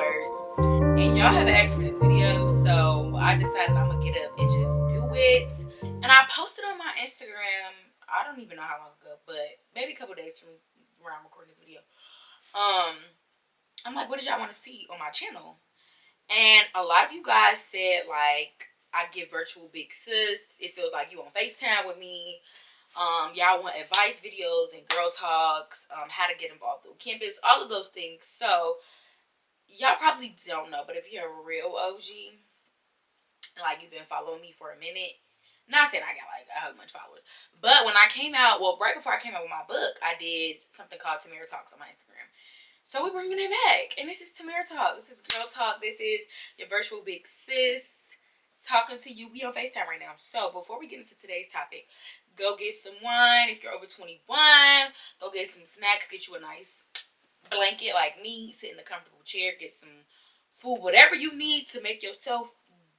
words. And y'all have asked for this video, so I decided I'm gonna get up and just do it. And I posted on my Instagram, I don't even know how long ago, but maybe a couple days from where I'm recording this video. I'm like, what did y'all want to see on my channel? And a lot of you guys said, like, I give Virtual Big Sis. It feels like you on FaceTime with me. Y'all want advice videos and girl talks, how to get involved on campus, all of those things. So, y'all probably don't know, but if you're a real OG, like you've been following me for a minute, not saying I got like a whole bunch of followers, but when I came out, well, right before I came out with my book, I did something called Tamera Talks on my Instagram. So we're bringing it back, and this is Tamera Talk. This is girl talk. This is your Virtual Big Sis talking to you. We on FaceTime right now. So before we get into today's topic, go get some wine. If you're over 21, go get some snacks. Get you a nice blanket like me. Sit in a comfortable chair. Get some food. Whatever you need to make yourself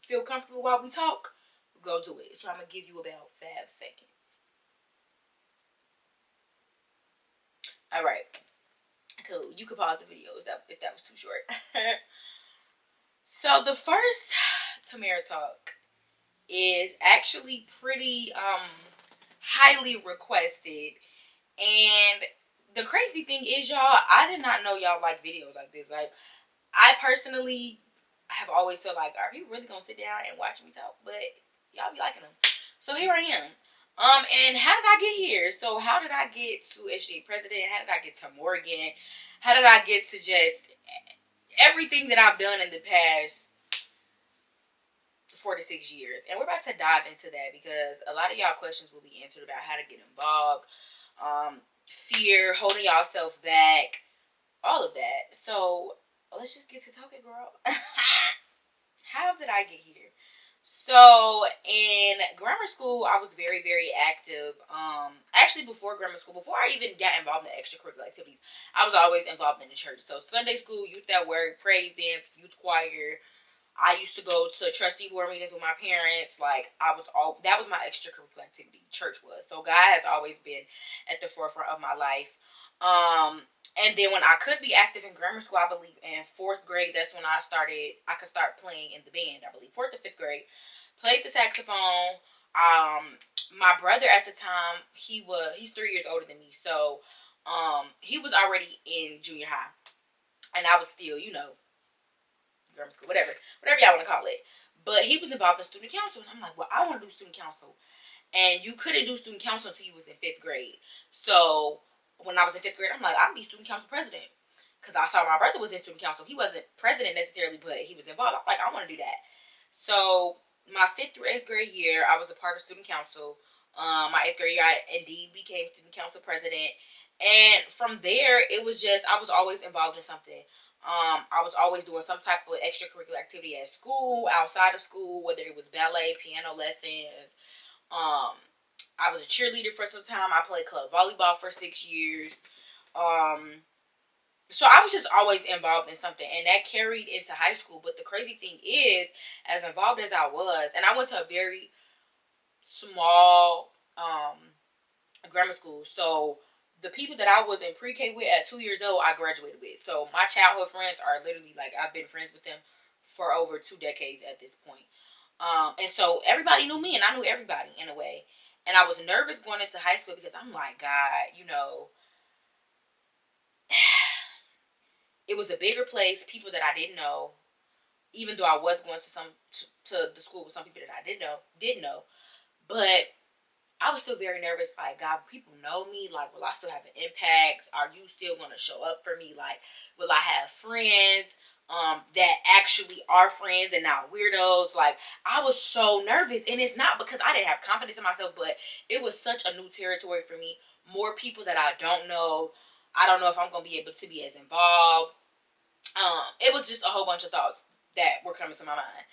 feel comfortable while we talk, go do it. So I'm going to give you about 5 seconds. All right. Cool. You could pause the video if that was too short. So the first Tamera Talk is actually pretty highly requested, and the crazy thing is, y'all, I did not know y'all like videos like this. Like, I personally have always felt like, are people really gonna sit down and watch me talk? But y'all be liking them. So here I am. And how did I get here? So how did I get to HBCU president? How did I get to Morgan? How did I get to just everything that I've done in the past 4 to 6 years? And we're about to dive into that because a lot of y'all questions will be answered about how to get involved, fear, holding y'all self back, all of that. So let's just get to talking, girl. How did I get here? So in grammar school, I was very, very active. Actually, before grammar school, before I even got involved in extracurricular activities, I was always involved in the church. So Sunday school, youth at work, praise dance, youth choir. I used to go to trustee board meetings with my parents. Like, that was my extracurricular activity. Church was. So God has always been at the forefront of my life. And then when I could be active in grammar school, I believe in 4th grade, that's when I could start playing in the band. I believe 4th or 5th grade. Played the saxophone. My brother at the time, he's 3 years older than me. So, he was already in junior high. And I was still, grammar school, whatever y'all want to call it. But he was involved in student council. And I'm like, well, I want to do student council. And you couldn't do student council until you was in 5th grade. So when I was in 5th grade, I'm like, I can be student council president. Because I saw my brother was in student council. He wasn't president necessarily, but he was involved. I'm like, I want to do that. So my 5th through 8th grade year, I was a part of student council. My 8th grade year, I indeed became student council president. And from there, it was just, I was always involved in something. I was always doing some type of extracurricular activity at school, outside of school, whether it was ballet, piano lessons. I was a cheerleader for some time. I played club volleyball for 6 years. So I was just always involved in something, and that carried into high school. But the crazy thing is, as involved as I was, and I went to a very small grammar school. So the people that I was in pre-K with at 2 years old, I graduated with. So my childhood friends are literally, like, I've been friends with them for over 2 decades at this point. And so everybody knew me, and I knew everybody in a way. And I was nervous going into high school because I'm like, God, it was a bigger place, people that I didn't know, even though I was going to the school with some people that I did know. But I was still very nervous. Like, God, people know me. Like, will I still have an impact? Are you still going to show up for me? Like, will I have friends that actually are friends and not weirdos? Like, I was so nervous. And it's not because I didn't have confidence in myself, but it was such a new territory for me. More people that I don't know. I don't know if I'm going to be able to be as involved. It was just a whole bunch of thoughts that were coming to my mind.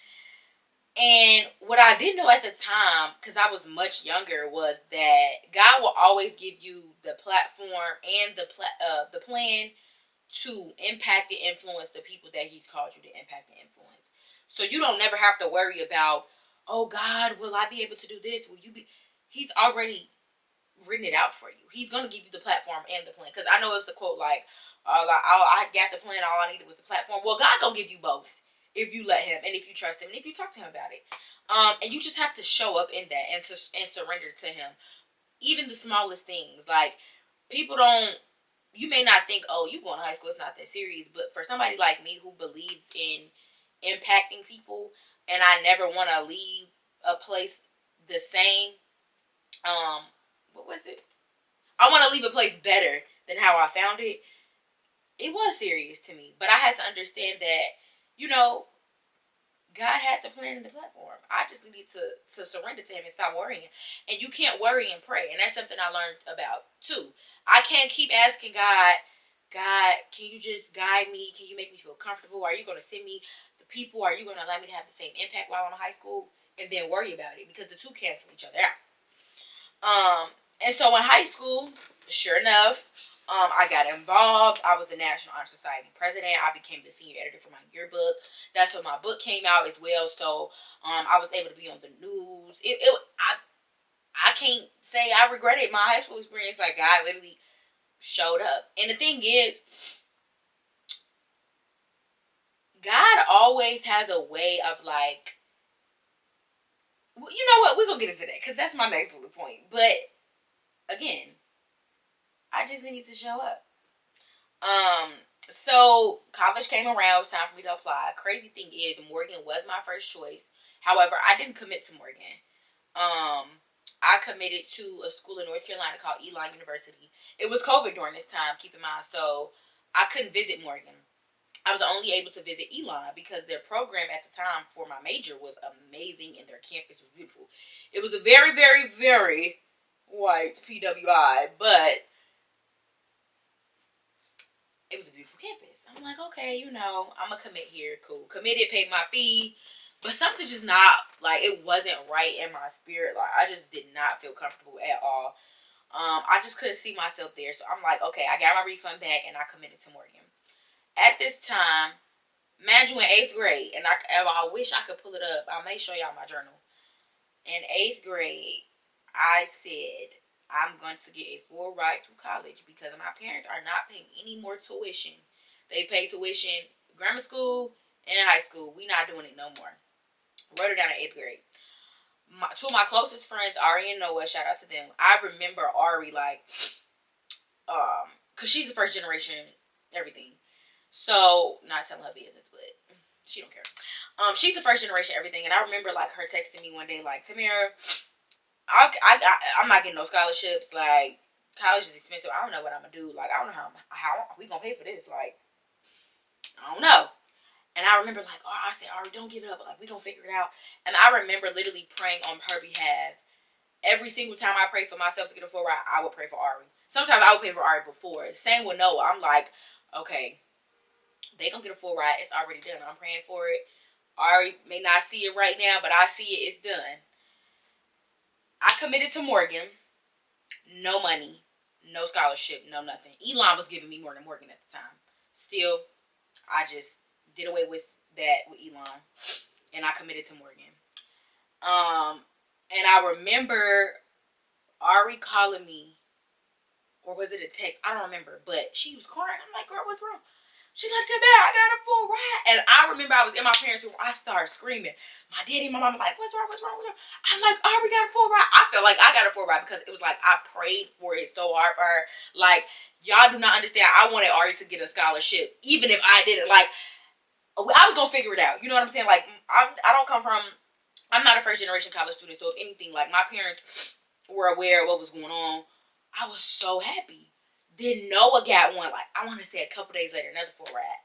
And what I didn't know at the time, because I was much younger, was that God will always give you the platform and the plan to impact and influence the people that He's called you to impact and influence. So you don't never have to worry about, oh God, will I be able to do this? Will you be? He's already written it out for you. He's going to give you the platform and the plan. Because I know it's a quote like, I got the plan. All I needed was the platform. Well, God gonna give you both if you let Him and if you trust Him and if you talk to Him about it. And you just have to show up in that and surrender to Him. Even the smallest things, like people don't. You may not think, oh, you going to high school, it's not that serious. But for somebody like me who believes in impacting people, and I never want to leave a place the same. What was it? I want to leave a place better than how I found it. It was serious to me, but I had to understand that, you know, God had the plan and the platform. I just needed to surrender to Him and stop worrying. And you can't worry and pray. And that's something I learned about too. I can't keep asking God, can you just guide me? Can you make me feel comfortable? Are you going to send me the people? Are you going to allow me to have the same impact while I'm in high school? And then worry about it, because the two cancel each other out. And so in high school, sure enough, I got involved. I was the National Honor Society president. I became the senior editor for my yearbook. That's when my book came out as well. So I was able to be on the news. I can't say I regretted my high school experience. Like, God literally showed up. And the thing is, God always has a way of, like, you know what? We're going to get into that because that's my next bullet point. But again, I just needed to show up. So college came around. It was time for me to apply. Crazy thing is, Morgan was my first choice. However, I didn't commit to Morgan. I committed to a school in North Carolina called Elon University. It was COVID during this time, keep in mind. So I couldn't visit Morgan. I was only able to visit Elon because their program at the time for my major was amazing and their campus was beautiful. It was a very, very, very white PWI, but it was a beautiful campus. I'm like, okay, you know, I'm going to commit here. Cool. Committed, paid my fee. But something just not, like, it wasn't right in my spirit. Like, I just did not feel comfortable at all. I just couldn't see myself there. So I'm like, okay, I got my refund back and I committed to Morgan. At this time, imagine in 8th grade, and I wish I could pull it up. I may show y'all my journal. In 8th grade, I said, I'm going to get a full ride through college because my parents are not paying any more tuition. They pay tuition grammar school and high school. We not doing it no more. Wrote it down in 8th grade. Two of my closest friends, Ari and Noah, shout out to them. I remember Ari, like, because she's the first generation everything. So, not telling her business, but she don't care. She's the first generation everything, and I remember, like, her texting me one day, like, Tamera, I'm not getting no scholarships. Like, college is expensive. I don't know what I'm gonna do. Like, I don't know how we gonna pay for this. Like, I don't know. And I remember, like, I said, Ari, don't give it up. But, like, we gonna figure it out. And I remember literally praying on her behalf. Every single time I prayed for myself to get a full ride, I would pray for Ari. Sometimes I would pray for Ari before. Same with Noah. I'm like, okay, they gonna get a full ride. It's already done. I'm praying for it. Ari may not see it right now, but I see it. It's done. I committed to Morgan. No money. No scholarship. No nothing. Elon was giving me more than Morgan at the time. Still, I just did away with that with Elon. And I committed to Morgan. And I remember Ari calling me. Or was it a text? I don't remember. But she was crying. I'm like, girl, what's wrong? She's like, Tamera, I got a full ride. And I remember I was in my parents' room. I started screaming. My daddy and my mom were like, what's wrong? I'm like, oh, we got a full ride. I felt like I got a full ride because it was like I prayed for it so hard for her. Like, y'all do not understand. I wanted Ari to get a scholarship. Even if I didn't. Like, I was going to figure it out. You know what I'm saying? Like, I don't come from, I'm not a first generation college student. So if anything, like, my parents were aware of what was going on. I was so happy. Then Noah got one, like, I want to say a couple days later, another full ride.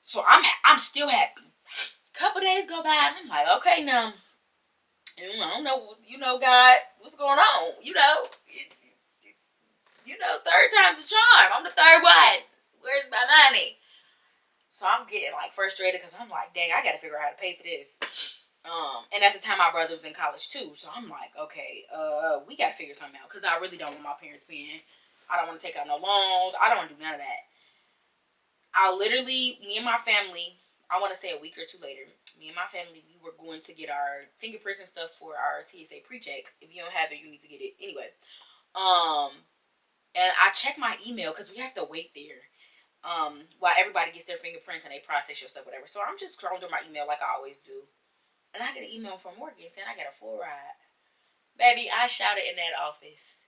So I'm still happy. Couple days go by, and I'm like, okay, now, I don't know, God, what's going on? Third time's a charm. I'm the third one. Where's my money? So I'm getting, like, frustrated because I'm like, dang, I got to figure out how to pay for this. And at the time, my brother was in college, too. So I'm like, okay, we got to figure something out because I really don't want my parents paying. I don't want to take out no loans. I don't want to do none of that. Me and my family, I want to say a week or two later, me and my family, we were going to get our fingerprints and stuff for our TSA pre-check. If you don't have it, you need to get it. Anyway. And I checked my email because we have to wait there. while everybody gets their fingerprints and they process your stuff, whatever. So I'm just scrolling through my email like I always do. And I get an email from Morgan saying I got a full ride. Baby, I shouted in that office.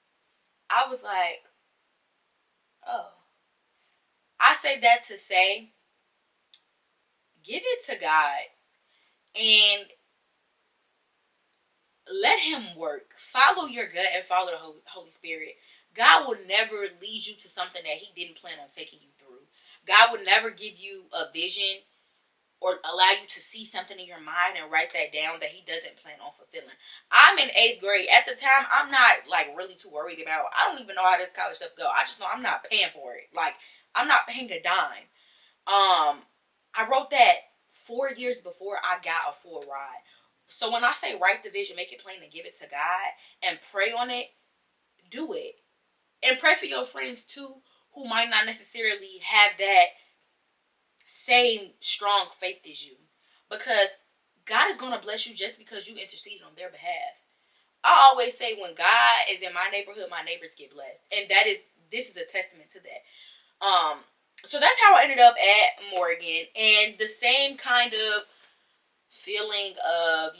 I was like, oh. I say that to say, give it to God and let him work. Follow your gut and follow the Holy Spirit. God will never lead you to something that he didn't plan on taking you through. God will never give you a vision or allow you to see something in your mind and write that down that he doesn't plan on fulfilling. I'm in 8th grade. At the time, I'm not like really too worried about, I don't even know how this college stuff go. I just know I'm not paying for it. Like, I'm not paying a dime. I wrote that 4 years before I got a full ride. So when I say write the vision, make it plain and give it to God and pray on it, do it. And pray for your friends too who might not necessarily have that same strong faith as you. Because God is going to bless you just because you interceded on their behalf. I always say when God is in my neighborhood, my neighbors get blessed. And this is a testament to that. So that's how I ended up at Morgan. And the same kind of feeling of,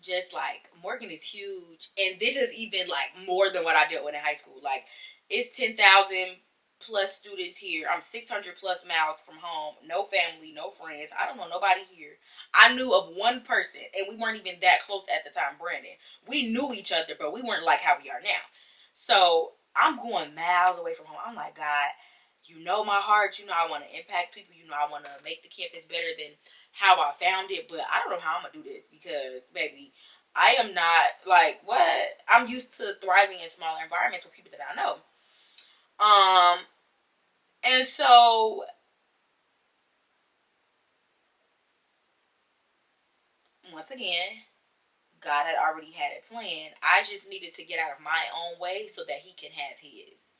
just like Morgan is huge. And this is even like more than what I dealt with in high school. Like, it's 10,000 plus students here. I'm 600 plus miles from home. No family, no friends. I don't know nobody here. I knew of one person, and we weren't even that close at the time, Brandon. We knew each other, but we weren't like how we are now. So I'm going miles away from home. I'm like, God, you know my heart. You know I want to impact people. You know I want to make the campus better than how I found it. But I don't know how I'm going to do this because, baby, I am not like, what? I'm used to thriving in smaller environments with people that I know. And so once again, God had already had it planned. I just needed to get out of my own way so that he can have his.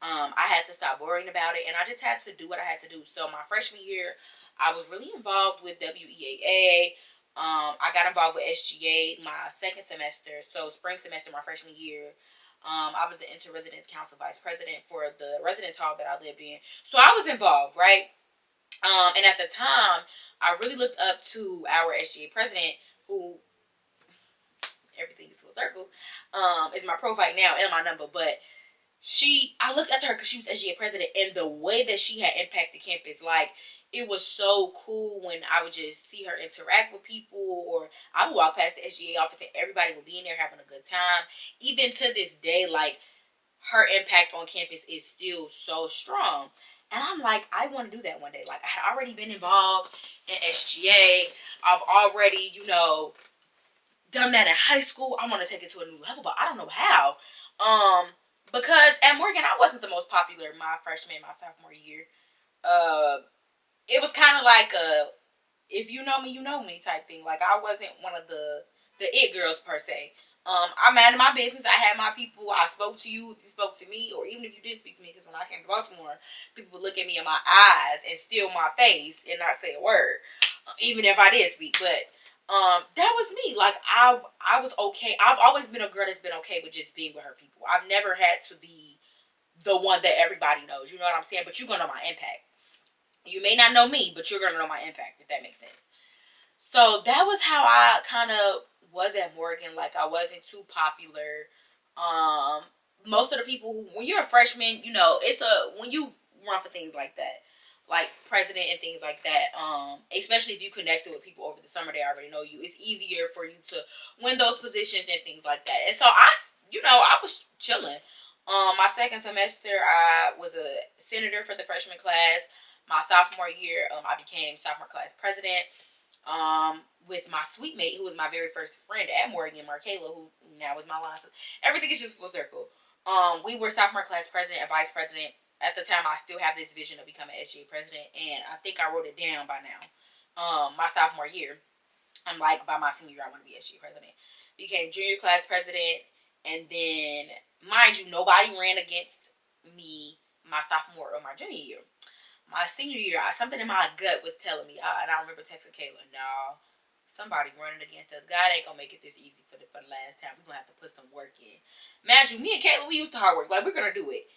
I had to stop worrying about it, and I just had to do what I had to do. So my freshman year, I was really involved with WEAA. I got involved with SGA my second semester. So spring semester, my freshman year, I was the inter-residence council vice president for the residence hall that I lived in. So I was involved, right? And at the time, I really looked up to our SGA president, who, everything is full circle, is my profile now and my number. But I looked up to her because she was SGA president, and the way that she had impacted campus, like, it was so cool when I would just see her interact with people, or I would walk past the SGA office and everybody would be in there having a good time. Even to this day, like, her impact on campus is still so strong. And I'm like, I want to do that one day. Like, I had already been involved in SGA. I've already, done that in high school. I want to take it to a new level, but I don't know how. Because at Morgan, I wasn't the most popular my freshman, my sophomore year. It was kind of like a, if you know me, you know me type thing. Like, I wasn't one of the it girls per se. I minded my business. I had my people. I spoke to you if you spoke to me, or even if you did speak to me. Because when I came to Baltimore, people would look at me in my eyes and steal my face and not say a word, even if I did speak. But that was me. Like, I was okay. I've always been a girl that's been okay with just being with her people. I've never had to be the one that everybody knows. You know what I'm saying? But you're gonna know my impact. You may not know me, but you're gonna know my impact, if that makes sense. So that was how I kind of was at Morgan. Like, I wasn't too popular. Most of the people, when you're a freshman, when you run for things like that, like president and things like that, especially if you connected with people over the summer, they already know you. It's easier for you to win those positions and things like that. And so I was chilling. My second semester, I was a senator for the freshman class. My sophomore year, I became sophomore class president. With my sweet mate, who was my very first friend at Morgan, Markayla, who now is my line. So everything is just full circle. We were sophomore class president and vice president. At the time, I still have this vision of becoming SGA president, and I think I wrote it down by now. My sophomore year, I'm like, by my senior year, I want to be SGA president. Became junior class president, and then, mind you, nobody ran against me my sophomore or my junior year. My senior year, something in my gut was telling me, and I remember texting Kayla, no, somebody running against us. God ain't gonna make it this easy for the last time. We're gonna have to put some work in. Imagine me and Kayla, we used to hard work. Like, we're gonna do it.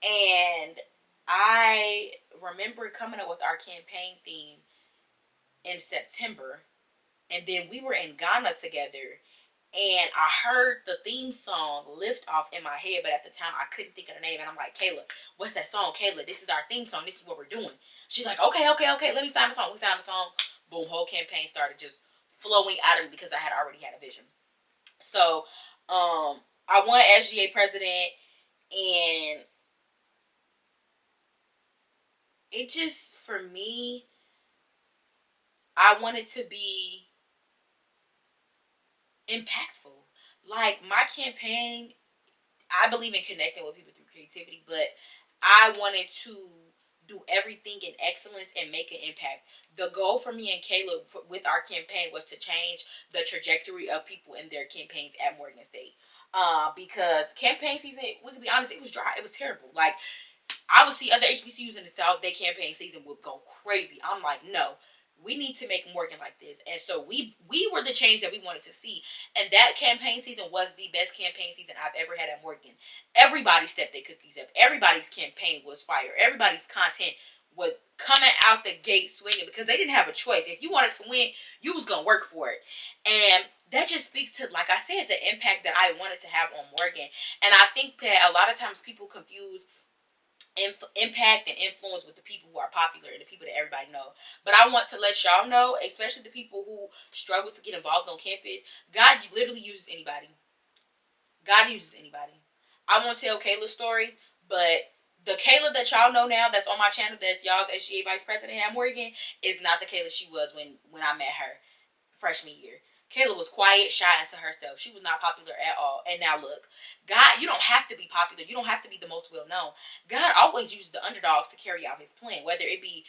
And I remember coming up with our campaign theme in September, and then we were in Ghana together, and I heard the theme song lift off in my head, but at the time I couldn't think of the name, and I'm like, Kayla, what's that song? Kayla, this is our theme song. This is what we're doing. She's like, okay, let me find the song. We found the song. Boom, whole campaign started just flowing out of me because I had already had a vision. So, I won SGA president, and it just, for me, I wanted to be impactful. Like, my campaign, I believe in connecting with people through creativity, but I wanted to do everything in excellence and make an impact. The goal for me and Caleb with our campaign was to change the trajectory of people in their campaigns at Morgan State. Because campaign season, we can be honest, it was dry. It was terrible. Like, I would see other HBCUs in the South, their campaign season would go crazy. I'm like, no, we need to make Morgan like this. And so we were the change that we wanted to see. And that campaign season was the best campaign season I've ever had at Morgan. Everybody stepped their cookies up. Everybody's campaign was fire. Everybody's content was coming out the gate swinging because they didn't have a choice. If you wanted to win, you was going to work for it. And that just speaks to, like I said, the impact that I wanted to have on Morgan. And I think that a lot of times people confuse impact and influence with the people who are popular and the people that everybody know. But I want to let y'all know, especially the people who struggle to get involved on campus, God literally uses anybody. God uses anybody. I won't tell Kayla's story, but the Kayla that y'all know now that's on my channel, that's y'all's SGA vice president at Morgan, is not the Kayla she was when I met her freshman year. Kayla was quiet, shy, and to herself. She was not popular at all. And now look, God, you don't have to be popular. You don't have to be the most well-known. God always uses the underdogs to carry out his plan, whether it be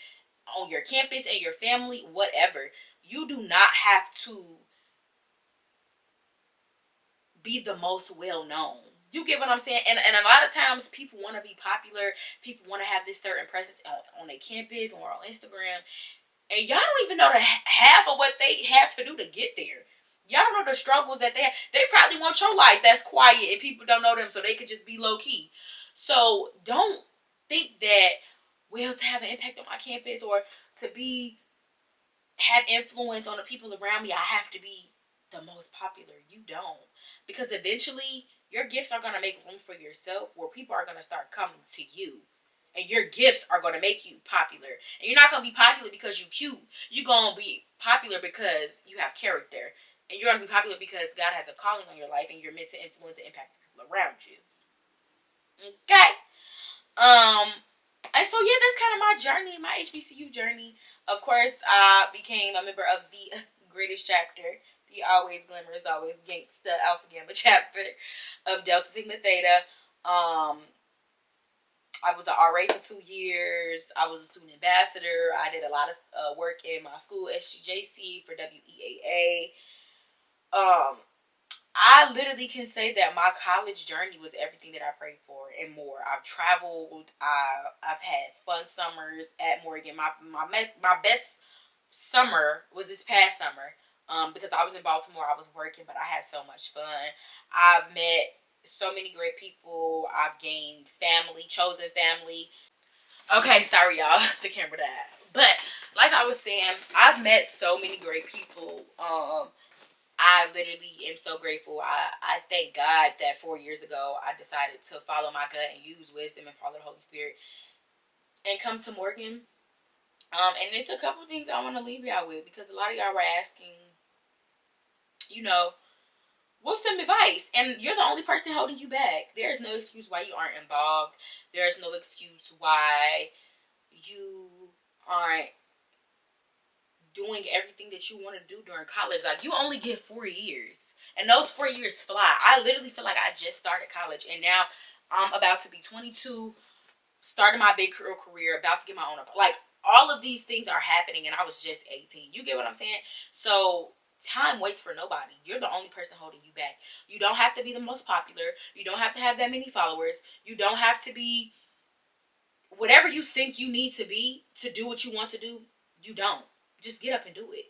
on your campus and your family, whatever. You do not have to be the most well-known. You get what I'm saying? And a lot of times people want to be popular. People want to have this certain presence on their campus or on Instagram. And y'all don't even know the half of what they had to do to get there. Y'all don't know the struggles that they have. They probably want your life that's quiet and people don't know them so they could just be low key. So don't think that, well, to have an impact on my campus or to have influence on the people around me, I have to be the most popular. You don't. Because eventually your gifts are going to make room for yourself where people are going to start coming to you. And your gifts are going to make you popular. And you're not going to be popular because you're cute. You're going to be popular because you have character. And you're going to be popular because God has a calling on your life and you're meant to influence and impact the people around you. Okay? And so, yeah, that's kind of my journey, my HBCU journey. Of course, I became a member of the greatest chapter, the always glamorous, always gangsta Alpha Gamma chapter of Delta Sigma Theta. I was an RA for 2 years. I was a student ambassador. I did a lot of work in my school, SGJC, for WEAA. I literally can say that my college journey was everything that I prayed for and more. I've traveled. I've had fun summers at Morgan. My best summer was this past summer. Because I was in Baltimore. I was working, but I had so much fun. I've met so many great people. I've gained family, chosen family. Okay, sorry y'all, the camera died. But like I was saying, I've met so many great people. I literally am so grateful. I thank God that 4 years ago I decided to follow my gut and use wisdom and follow the Holy Spirit and come to Morgan. And it's a couple things I want to leave y'all with because a lot of y'all were asking, what's some advice? And you're the only person holding you back. There's no excuse why you aren't involved. There's no excuse why you aren't doing everything that you want to do during college. Like, you only get 4 years. And those 4 years fly. I literally feel like I just started college. And now I'm about to be 22, starting my big career, about to get my own. Like, all of these things are happening and I was just 18. You get what I'm saying? So time waits for nobody. You're the only person holding you back. You don't have to be the most popular. You don't have to have that many followers. You don't have to be whatever you think you need to be to do what you want to do. You don't. Just get up and do it.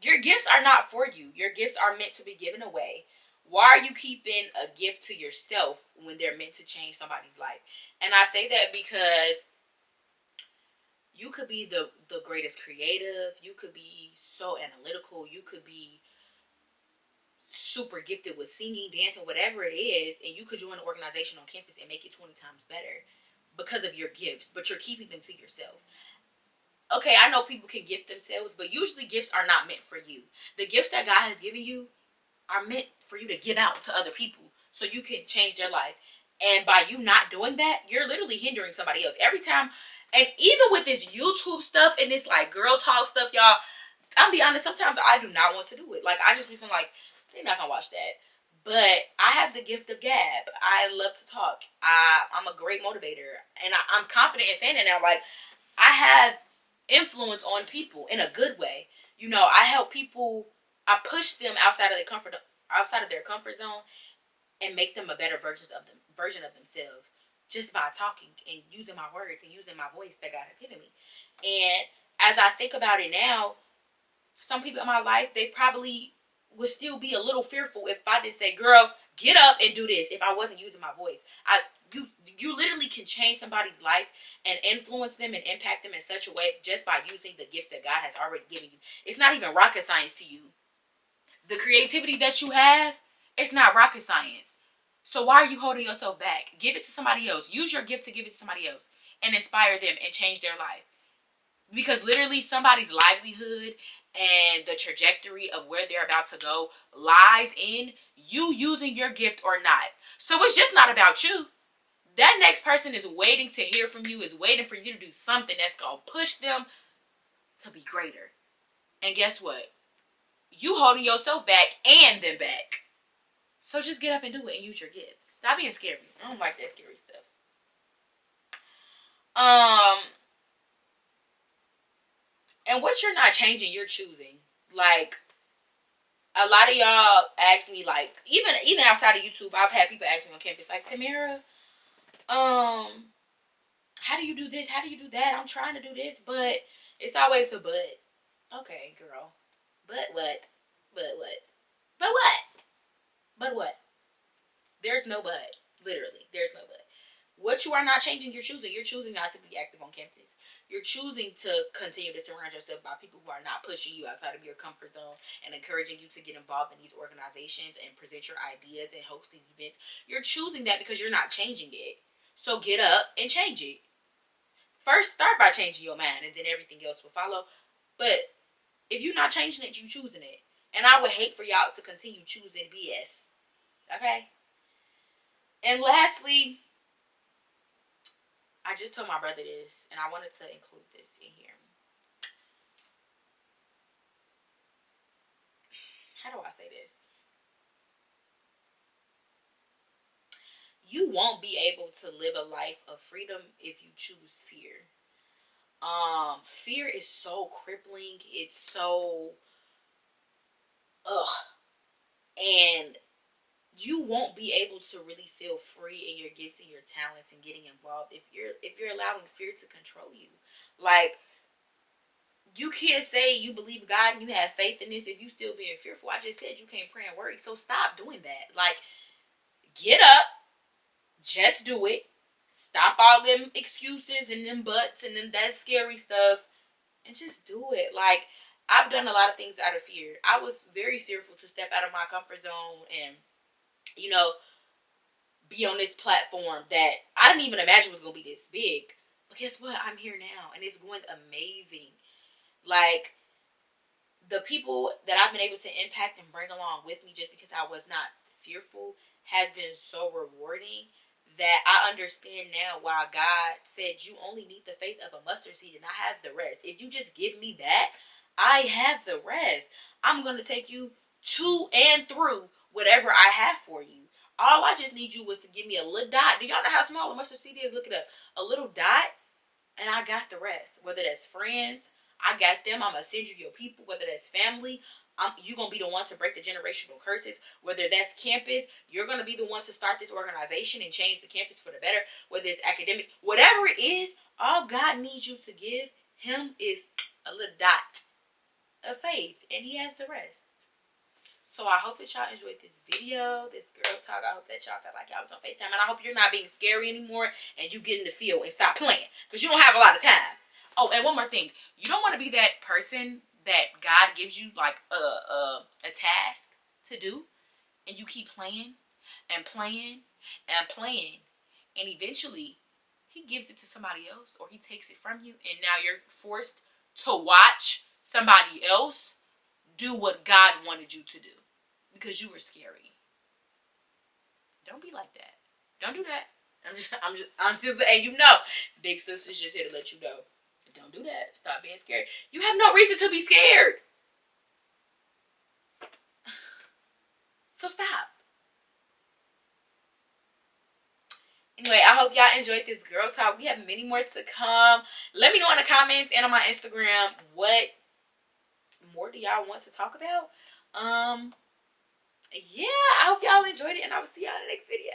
Your gifts are not for you. Your gifts are meant to be given away. Why are you keeping a gift to yourself when they're meant to change somebody's life? And I say that because you could be the greatest creative. You could be so analytical. You could be super gifted with singing, dancing, whatever it is. And you could join an organization on campus and make it 20 times better because of your gifts. But you're keeping them to yourself. Okay, I know people can gift themselves, but usually gifts are not meant for you. The gifts that God has given you are meant for you to give out to other people so you can change their life. And by you not doing that, you're literally hindering somebody else. Every time, and even with this YouTube stuff and this like girl talk stuff, y'all, I'll be honest, sometimes I do not want to do it. Like, I just be feeling like, they're not gonna watch that. But I have the gift of gab. I love to talk. I'm a great motivator. And I'm confident in saying it now. Like, I have influence on people in a good way. You know, I help people. I push them outside of their comfort zone, and make them a better version of themselves just by talking and using my words and using my voice that God has given me. And as I think about it now, some people in my life, they probably would still be a little fearful if I didn't say, "Girl, get up and do this," if I wasn't using my voice. You literally can change somebody's life and influence them and impact them in such a way just by using the gifts that God has already given you. It's not even rocket science to you. The creativity that you have, it's not rocket science. So why are you holding yourself back? Give it to somebody else. Use your gift to give it to somebody else and inspire them and change their life. Because literally somebody's livelihood and the trajectory of where they're about to go lies in you using your gift or not. So it's just not about you. That next person is waiting to hear from you, is waiting for you to do something that's going to push them to be greater. And guess what? You holding yourself back and them back. So just get up and do it and use your gifts. Stop being scary. I don't like that scary stuff. And what you're not changing, you're choosing. Like, a lot of y'all ask me, like, even outside of YouTube, I've had people ask me on campus, like, Tamera, how do you do this? How do you do that? I'm trying to do this, but it's always the but. Okay, girl. But what? But what? But what? But what? There's no but. Literally, there's no but. What you are not changing, you're choosing. You're choosing not to be active on campus. You're choosing to continue to surround yourself by people who are not pushing you outside of your comfort zone and encouraging you to get involved in these organizations and present your ideas and host these events. You're choosing that because you're not changing it. So get up and change it. First, start by changing your mind, and then everything else will follow. But if you're not changing it, you're choosing it. And I would hate for y'all to continue choosing BS. Okay? And lastly, I just told my brother this, and I wanted to include this in here. How do I say this? You won't be able to live a life of freedom if you choose fear. Fear is so crippling. It's so and you won't be able to really feel free in your gifts and your talents and getting involved if you're allowing fear to control you. Like, you can't say you believe God and you have faith in this if you still being fearful. I just said you can't pray and worry. So stop doing that. Like, get up, just do it. Stop all them excuses and them buts and them that scary stuff and just do it. Like, I've done a lot of things out of fear. I was very fearful to step out of my comfort zone and, you know, be on this platform that I didn't even imagine was going to be this big. But guess what? I'm here now and it's going amazing. Like, the people that I've been able to impact and bring along with me just because I was not fearful has been so rewarding that I understand now why God said you only need the faith of a mustard seed and I have the rest. If you just give me that, I have the rest. I'm going to take you to and through whatever I have for you. All I just need you was to give me a little dot. Do y'all know how small a mustard seed is? Look it up. A little dot, and I got the rest. Whether that's friends, I got them. I'm going to send you your people. Whether that's family, you're going to be the one to break the generational curses. Whether that's campus, you're going to be the one to start this organization and change the campus for the better. Whether it's academics, whatever it is, all God needs you to give him is a little dot of faith, and he has the rest. So I hope that y'all enjoyed this video, this girl talk. I hope that y'all felt like y'all was on FaceTime. And I hope you're not being scary anymore and you get in the field and stop playing. Because you don't have a lot of time. Oh, and one more thing. You don't want to be that person that God gives you like a task to do. And you keep playing and playing and playing. And eventually, he gives it to somebody else or he takes it from you. And now you're forced to watch somebody else do what God wanted you to do. Because you were scary. Don't be like that. Don't do that. I'm just, and you know, Big Sis is just here to let you know. Don't do that. Stop being scared. You have no reason to be scared. So stop. Anyway, I hope y'all enjoyed this girl talk. We have many more to come. Let me know in the comments and on my Instagram what more do y'all want to talk about. Yeah, I hope y'all enjoyed it, and I will see y'all in the next video.